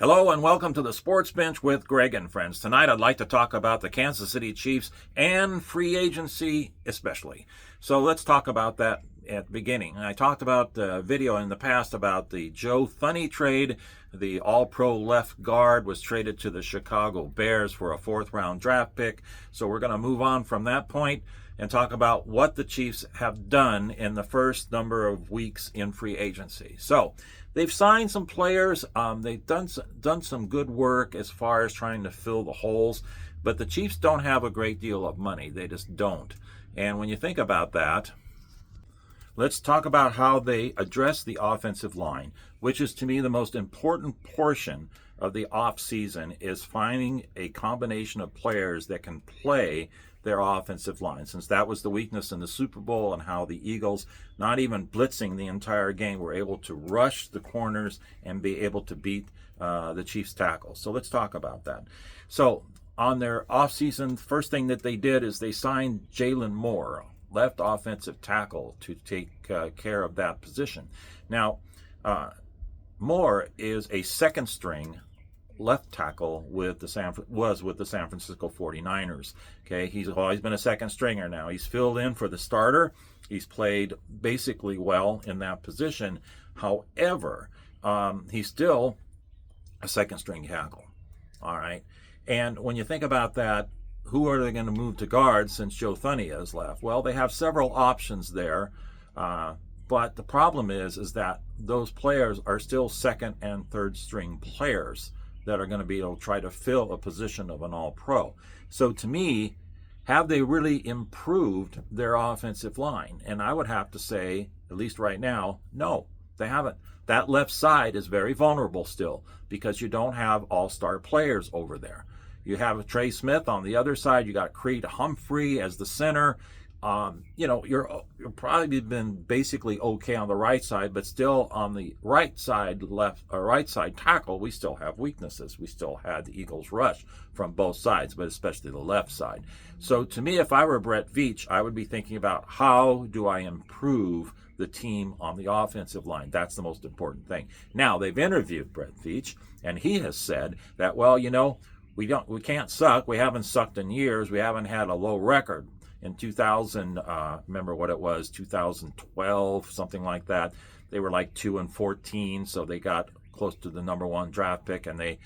Hello and welcome to the Sports Bench with Greg and friends. Tonight I'd like to talk about the Kansas City Chiefs and free agency especially. So let's talk about that at the beginning. I talked about the video in the past about the Joe Thuney trade. The all-pro left guard was traded to the Chicago Bears for a fourth-round draft pick. So we're going to move on from that point and talk about what the Chiefs have done in the first number of weeks in free agency. So they've signed some players. They've done some good work as far as trying to fill the holes, but the Chiefs don't have a great deal of money. They just don't. And when you think about that, let's talk about how they address the offensive line, which is to me the most important portion of the offseason, is finding a combination of players that can play their offensive line, since that was the weakness in the Super Bowl and how the Eagles, not even blitzing the entire game, were able to rush the corners and be able to beat the Chiefs tackles. So let's talk about that. So on their offseason, first thing that they did is they signed Jalen Moore, left offensive tackle, to take care of that position. Now, Moore is a second string left tackle with the San Francisco 49ers. Okay, he's always been a second stringer. Now he's filled in for the starter. He's played basically well in that position. However, he's still a second string tackle. All right, and when you think about that, who are they going to move to guard since Joe Thuney has left? Well, they have several options there, but the problem is that those players are still second and third string players that are going to be able to try to fill a position of an all-pro. So to me, have they really improved their offensive line? And I would have to say, at least right now, no, they haven't. That left side is very vulnerable still because you don't have all-star players over there. You have Trey Smith on the other side. You got Creed Humphrey as the center. You're probably been basically okay on the right side, but still on the right side tackle, we still have weaknesses. We still had the Eagles rush from both sides, but especially the left side. So to me, if I were Brett Veach, I would be thinking about how do I improve the team on the offensive line. That's the most important thing. Now, they've interviewed Brett Veach, and he has said that, well, we can't suck. We haven't sucked in years. We haven't had a low record. In 2000, remember what it was, 2012, something like that. They were like 2-14, so they got close to the number one draft pick, and they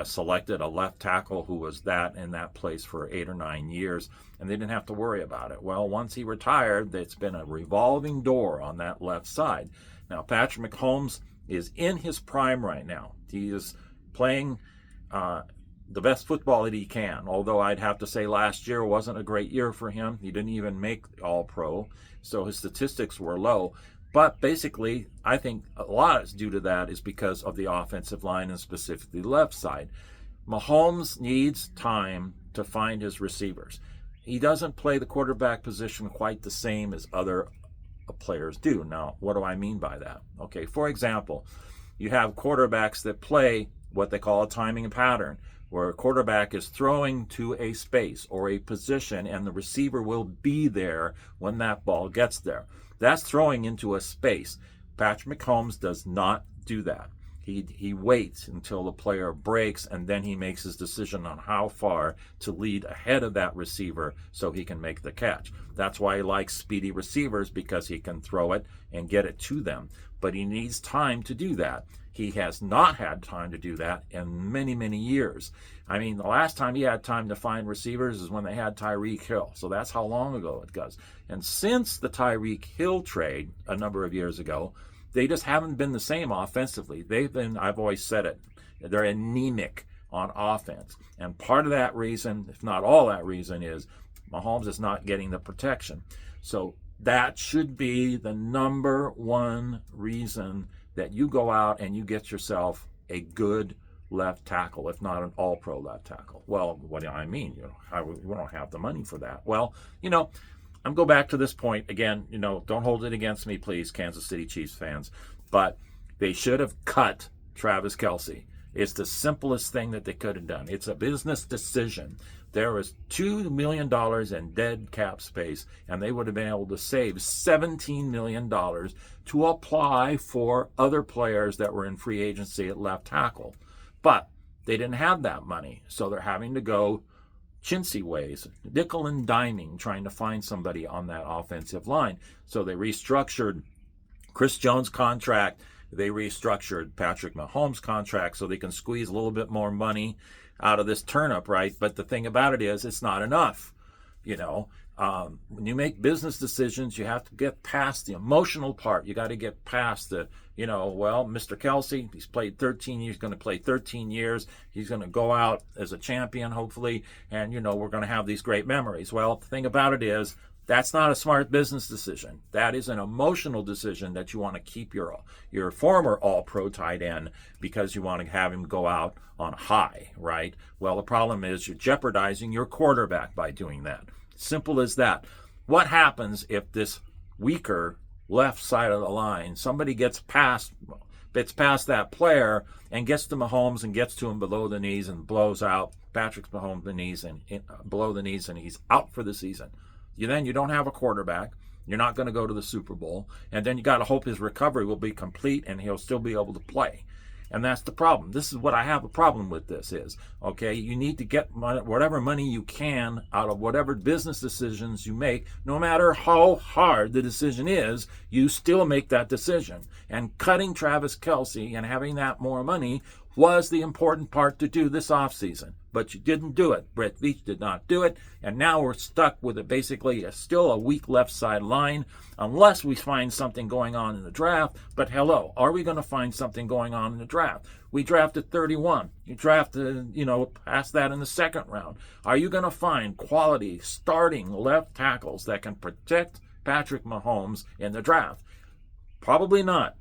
selected a left tackle who was in that place for 8 or 9 years, and they didn't have to worry about it. Well, once he retired, it's been a revolving door on that left side. Now, Patrick Mahomes is in his prime right now. He is playing the best football that he can, although I'd have to say last year wasn't a great year for him. He didn't even make All-Pro, so his statistics were low. But basically, I think a lot is due to that is because of the offensive line and specifically the left side. Mahomes needs time to find his receivers. He doesn't play the quarterback position quite the same as other players do. Now, what do I mean by that? Okay, for example, you have quarterbacks that play what they call a timing pattern, where a quarterback is throwing to a space or a position and the receiver will be there when that ball gets there. That's throwing into a space. Patrick Mahomes does not do that. He waits until the player breaks, and then he makes his decision on how far to lead ahead of that receiver so he can make the catch. That's why he likes speedy receivers, because he can throw it and get it to them. But he needs time to do that. He has not had time to do that in many, many years. I mean, the last time he had time to find receivers is when they had Tyreek Hill. So that's how long ago it goes. And since the Tyreek Hill trade a number of years ago, they just haven't been the same offensively. I've always said it, they're anemic on offense. And part of that reason, if not all that reason, is Mahomes is not getting the protection. So that should be the number one reason that you go out and you get yourself a good left tackle, if not an all-pro left tackle. Well, what do I mean? We don't have the money for that. Well, I'm going back to this point again. Don't hold it against me, please, Kansas City Chiefs fans. But they should have cut Travis Kelce. It's the simplest thing that they could have done. It's a business decision. There was $2 million in dead cap space, and they would have been able to save $17 million to apply for other players that were in free agency at left tackle. But they didn't have that money, so they're having to go chintzy ways, nickel and diming, trying to find somebody on that offensive line. So they restructured Chris Jones' contract. They restructured Patrick Mahomes' contract so they can squeeze a little bit more money out of this turnip, right? But the thing about it is, it's not enough. When you make business decisions, you have to get past the emotional part. You got to get past the, Mr. Kelsey, he's played 13 years, going to play 13 years. He's going to go out as a champion, hopefully, and, we're going to have these great memories. Well, the thing about it is, that's not a smart business decision. That is an emotional decision that you want to keep your former all-pro tight end because you want to have him go out on high, right? Well, the problem is you're jeopardizing your quarterback by doing that. Simple as that. What happens if this weaker left side of the line, somebody gets past that player and gets to Mahomes and gets to him below the knees and blows out Patrick Mahomes below the knees and he's out for the season? You don't have a quarterback. You're not going to go to the Super Bowl. And then you got to hope his recovery will be complete and he'll still be able to play. And that's the problem. This is what I have a problem with this is, okay, you need to get whatever money you can out of whatever business decisions you make. No matter how hard the decision is, you still make that decision. And cutting Travis Kelce and having that more money was the important part to do this offseason. But you didn't do it. Brett Veach did not do it. And now we're stuck with still a weak left side line unless we find something going on in the draft. But hello, are we going to find something going on in the draft? We drafted 31. You drafted, past that in the second round. Are you going to find quality starting left tackles that can protect Patrick Mahomes in the draft? Probably not.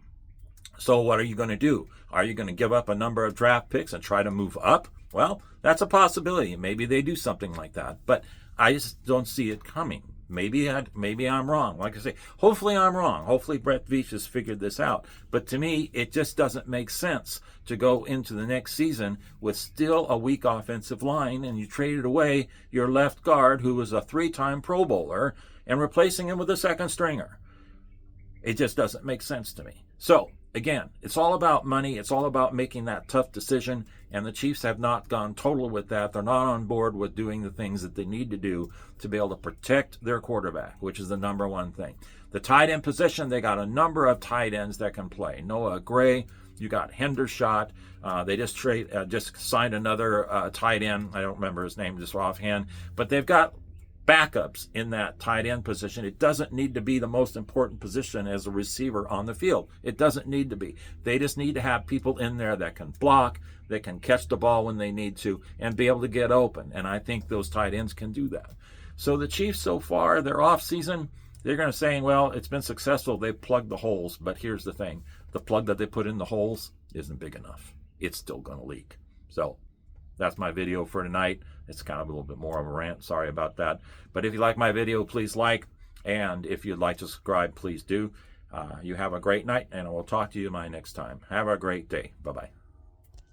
So what are you going to do? Are you going to give up a number of draft picks and try to move up? Well, that's a possibility. Maybe they do something like that. But I just don't see it coming. Maybe I'm wrong. Like I say, hopefully I'm wrong. Hopefully Brett Veach has figured this out. But to me, it just doesn't make sense to go into the next season with still a weak offensive line and you traded away your left guard who was a 3-time Pro Bowler and replacing him with a second stringer. It just doesn't make sense to me. So, again, it's all about money. It's all about making that tough decision. And the Chiefs have not gone total with that. They're not on board with doing the things that they need to do to be able to protect their quarterback, which is the number one thing. The tight end position, they got a number of tight ends that can play. Noah Gray, you got Hendershot. They just signed another tight end. I don't remember his name just offhand. But they've got backups in that tight end position. It doesn't need to be the most important position as a receiver on the field. It doesn't need to be. They just need to have people in there that can block, that can catch the ball when they need to, and be able to get open. And I think those tight ends can do that. So the Chiefs so far, their offseason, they're going to say, well, it's been successful. They've plugged the holes. But here's the thing. The plug that they put in the holes isn't big enough. It's still going to leak. So that's my video for tonight. It's kind of a little bit more of a rant. Sorry about that. But if you like my video, please like. And if you'd like to subscribe, please do. You have a great night, and I will talk to you my next time. Have a great day. Bye-bye.